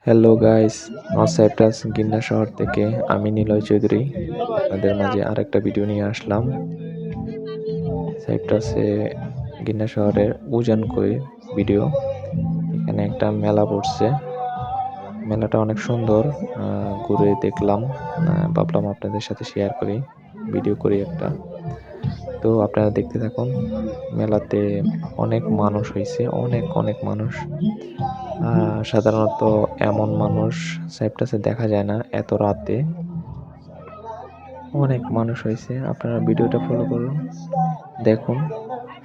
Hello guys, নসাইপ্রাস গিন্না শহর থেকে আমি নিলয় চৌধুরী আপনাদের মাঝে আরেকটা ভিডিও নিয়ে আসলাম। সাইপ্রাসে গিন্না শহরের উজানকই ভিডিও। এখানে একটা মেলা পড়ছে, মেলাটা অনেক সুন্দর। ঘুরে দেখলাম, ভাবলাম আপনাদের সাথে শেয়ার করি, ভিডিও করি একটা। তো আপনারা দেখতে থাকুন। মেলাতে অনেক মানুষ হয়েছে, অনেক অনেক মানুষ। সাধারণত এমন মানুষ সাইপ্রাসে দেখা যায় না এত রাতে। অনেক মানুষ হয়েছে। আপনারা ভিডিওটা ফলো করুন, দেখুন,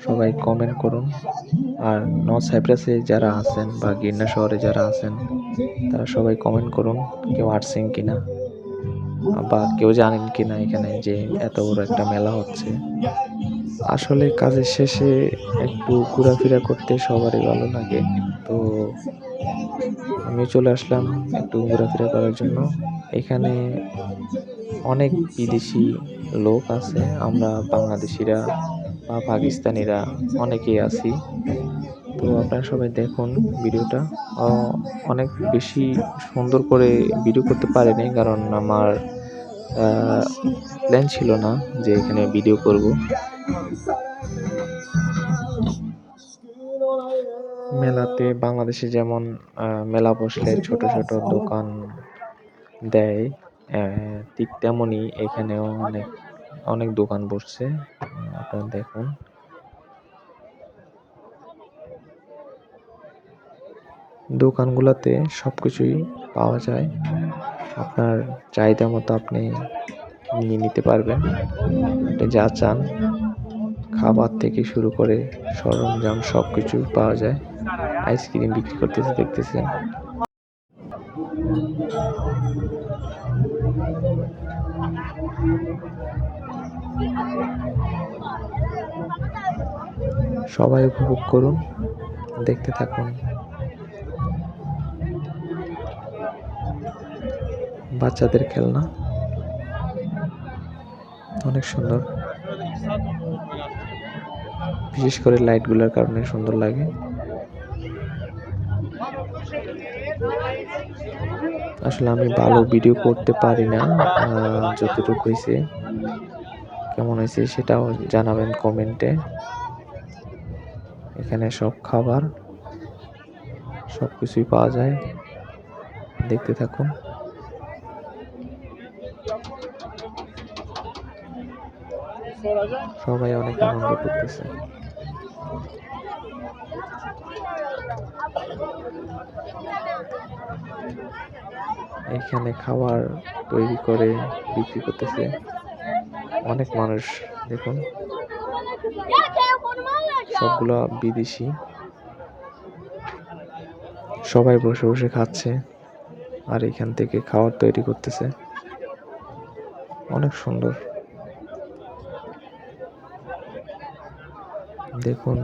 সবাই কমেন্ট করুন। আর নর্থ সাইপ্রাসে যারা আছেন বা গির্না শহরে যারা আছেন তারা সবাই কমেন্ট করুন, কেউ আসছেন কিনা বা কেউ জানেন কিনা এখানে যে এত বড় একটা মেলা হচ্ছে। আসলে কাজের শেষে একটু ঘোরাফেরা করতে সবারই ভালো লাগে। তো আমিও চলে আসলাম একটু ঘোরাফেরা করার জন্য। এখানে অনেক বিদেশি লোক আছে, আমরা বাংলাদেশিরা বা পাকিস্তানিরা অনেকেই আছি। তো আপনারা সবাই দেখুন ভিডিওটা। অনেক বেশি সুন্দর করে ভিডিও করতে পারিনি, কারণ আমার প্ল্যান ছিল না যে এখানে ভিডিও করব। মেলাতে বাংলাদেশে যেমন মেলা বসলে ছোট ছোট দোকান দেয়, ঠিক তেমনই এখানেও অনেক অনেক দোকান বসছে। আপনারা দেখুন। দোকানগুলোতে সবকিছুই পাওয়া যায়। আপনার চাহিদা মতো আপনি নিয়ে নিতে পারবেন। আপনি যা চান, খাবার থেকে শুরু করে সরঞ্জাম সবকিছু পাওয়া যায়। আইসক্রিম বিক্রি করতেছে দেখতেছেন। সবাই উপভোগ করুন, দেখতে থাকুন। বাচ্চাদের খেলনা অনেক সুন্দর, বিশেষ করে লাইটগুলোর কারণে সুন্দর লাগে। আসলে আমি ভালো ভিডিও করতে পারি না, যতটুকু হয়েছে কেমন হয়েছে সেটাও জানাবেন কমেন্টে। এখানে সব খাবার সবকিছুই পাওয়া যায়, দেখতে থাকুন। সবাই অনেক আনন্দ করতেছে। এখানে খাবার তৈরি করে বিক্রি করতেছে অনেক মানুষ, দেখুন, সবগুলো বিদেশি। সবাই বসে বসে খাচ্ছে আর এখান থেকে খাবার তৈরি করতেছে, অনেক সুন্দর। দেখুন,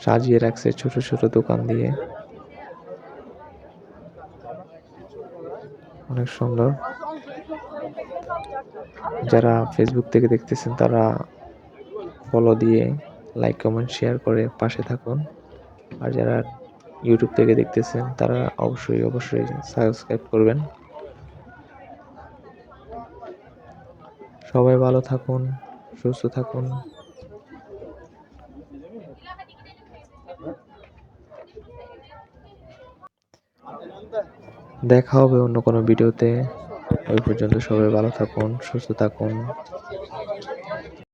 সাজিয়ে রাখছে ছোট ছোট দোকান দিয়ে, অনেক সুন্দর। যারা ফেসবুক থেকে দেখতেছেন তারা ফলো দিয়ে লাইক কমেন্ট শেয়ার করে পাশে থাকুন। আর যারা ইউটিউব থেকে দেখতেছেন তারা অবশ্যই অবশ্যই সাবস্ক্রাইব করবেন। সবাই ভালো থাকুন, সুস্থ থাকুন। দেখা হবে অন্য কোনো ভিডিওতে। ওই পর্যন্ত সবাই ভালো থাকুন, সুস্থ থাকুন।